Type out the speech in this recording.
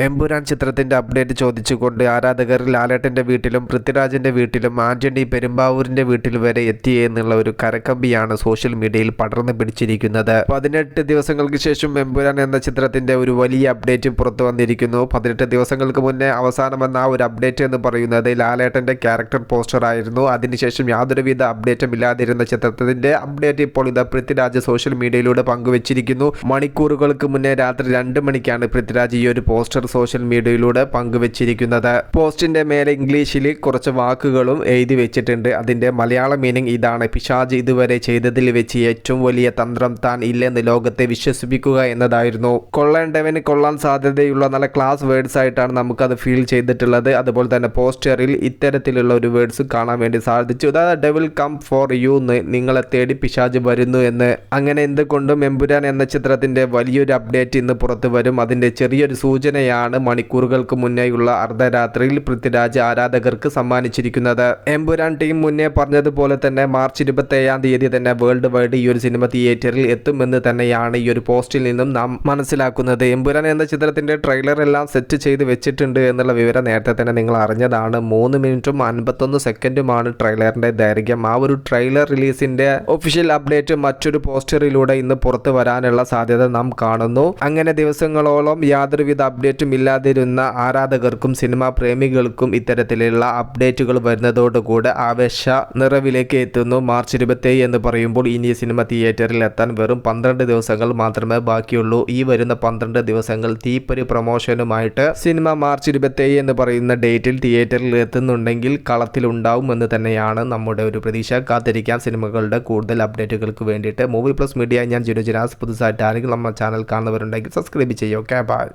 എമ്പുരാൻ ചിത്രത്തിന്റെ അപ്ഡേറ്റ് ചോദിച്ചുകൊണ്ട് ആരാധകർ ലാലേട്ടന്റെ വീട്ടിലും പൃഥ്വിരാജിന്റെ വീട്ടിലും ആന്റണി പെരുമ്പാവൂരിന്റെ വീട്ടിൽ വരെ എത്തി എന്നുള്ള ഒരു കരക്കമ്പിയാണ് സോഷ്യൽ മീഡിയയിൽ പടർന്നു പിടിച്ചിരിക്കുന്നത്. 18 ദിവസങ്ങൾക്ക് ശേഷം എമ്പുരാൻ എന്ന ചിത്രത്തിന്റെ ഒരു വലിയ അപ്ഡേറ്റ് പുറത്തു വന്നിരിക്കുന്നു. 18 ദിവസങ്ങൾക്ക് മുന്നേ അവസാനമെന്ന ഒരു അപ്ഡേറ്റ് എന്ന് പറയുന്നത് ലാലേട്ടന്റെ ക്യാരക്ടർ പോസ്റ്റർ ആയിരുന്നു. അതിനുശേഷം യാതൊരുവിധ അപ്ഡേറ്റും ഇല്ലാതിരുന്ന ചിത്രത്തിന്റെ അപ്ഡേറ്റ് ഇപ്പോൾ ഇത് പൃഥ്വിരാജ് സോഷ്യൽ മീഡിയയിലൂടെ പങ്കുവച്ചിരിക്കുന്നു. മണിക്കൂറുകൾക്ക് മുന്നേ രാത്രി 2 മണിക്കാണ് പൃഥ്വിരാജ് ഈ ഒരു പോസ്റ്റർ സോഷ്യൽ മീഡിയയിലൂടെ പങ്കുവച്ചിരിക്കുന്നത്. പോസ്റ്റിന്റെ മേലെ ഇംഗ്ലീഷിൽ കുറച്ച് വാക്കുകളും എഴുതി വെച്ചിട്ടുണ്ട്. അതിന്റെ മലയാള മീനിങ് ഇതാണ്: പിശാച് ഇതുവരെ ചെയ്തതിൽ വെച്ച് ഏറ്റവും വലിയ തന്ത്രം താൻ ഇല്ലെന്ന് ലോകത്തെ വിശ്വസിപ്പിക്കുക എന്നതായിരുന്നു. കൊള്ളേണ്ടവന് കൊള്ളാൻ സാധ്യതയുള്ള നല്ല ക്ലാസ് വേർഡ്സ് ആയിട്ടാണ് നമുക്കത് ഫീൽ ചെയ്തിട്ടുള്ളത്. അതുപോലെ തന്നെ പോസ്റ്ററിൽ ഇത്തരത്തിലുള്ള ഒരു വേർഡ്സ് കാണാൻ വേണ്ടി സാധിച്ചു. അതായത് ഡെവിൾ കം ഫോർ യു എന്ന്, നിങ്ങളെ തേടി പിശാച് വരുന്നു എന്ന്. അങ്ങനെ എന്തുകൊണ്ടും എമ്പുരാൻ എന്ന ചിത്രത്തിന്റെ വലിയൊരു അപ്ഡേറ്റ് ഇന്ന് പുറത്തു വരും. അതിന്റെ ചെറിയൊരു സൂചനയാണ് മണിക്കൂറുകൾക്ക് മുന്നേയുള്ള അർദ്ധരാത്രിയിൽ പൃഥ്വിരാജ് ആരാധകർക്ക് സമ്മാനിച്ചിരിക്കുന്നത്. എമ്പുരാൻ ടീം മുന്നേ പറഞ്ഞതുപോലെ തന്നെ മാർച്ച് 27-ാം തീയതി തന്നെ വേൾഡ് വൈഡ് ഈ ഒരു സിനിമ തിയേറ്ററിൽ എത്തുമെന്ന് തന്നെയാണ് ഈ ഒരു പോസ്റ്റിൽ നിന്നും നാം മനസ്സിലാക്കുന്നത്. എമ്പുരാൻ എന്ന ചിത്രത്തിന്റെ ട്രെയിലർ എല്ലാം സെറ്റ് ചെയ്ത് വെച്ചിട്ടുണ്ട് എന്നുള്ള വിവരം നേരത്തെ തന്നെ നിങ്ങൾ അറിഞ്ഞതാണ്. 3 മിനിറ്റും 51 സെക്കൻഡുമാണ് ട്രെയിലറിന്റെ ദൈർഘ്യം. ആ ഒരു ട്രെയിലർ റിലീസിന്റെ ഒഫീഷ്യൽ അപ്ഡേറ്റ് മറ്റൊരു പോസ്റ്ററിലൂടെ ഇന്ന് പുറത്തു വരാനുള്ള സാധ്യത നാം കാണുന്നു. അങ്ങനെ ദിവസങ്ങളോളം യാതൊരുവിധ അപ്ഡേറ്റും ഇല്ലാതിരുന്ന ആരാധകർക്കും സിനിമാ പ്രേമികൾക്കും ഇത്തരത്തിലുള്ള അപ്ഡേറ്റുകൾ വരുന്നതോടുകൂടെ ആവേശ നിറവിലേക്ക് എത്തുന്നു. മാർച്ച് 27 എന്ന് പറയുമ്പോൾ ഇനി സിനിമ തിയേറ്ററിൽ എത്താൻ വെറും 12 ദിവസങ്ങൾ മാത്രമേ ബാക്കിയുള്ളൂ. ഈ വരുന്ന 12 ദിവസങ്ങൾ തീപ്പൊരി പ്രൊമോഷനുമായിട്ട് സിനിമ മാർച്ച് 27 എന്ന് പറയുന്ന ഡേറ്റിൽ തിയേറ്ററിൽ എത്തുന്നുണ്ടെങ്കിൽ കളത്തിലുണ്ടാവും എന്ന് തന്നെയാണ് നമ്മുടെ ഒരു പ്രതീക്ഷ. കാത്തിരിക്കാം സിനിമകളുടെ കൂടുതൽ അപ്ഡേറ്റുകൾക്ക് വേണ്ടിയിട്ട്. മൂവി പ്ലസ് മീഡിയ, ഞാൻ ജിനു ജിനാസ്. പുതുസായിട്ട് ആരെങ്കിലും നമ്മുടെ ചാനൽ കാണുന്നവരുണ്ടെങ്കിൽ സബ്സ്ക്രൈബ് ചെയ്യുക. Okay, by.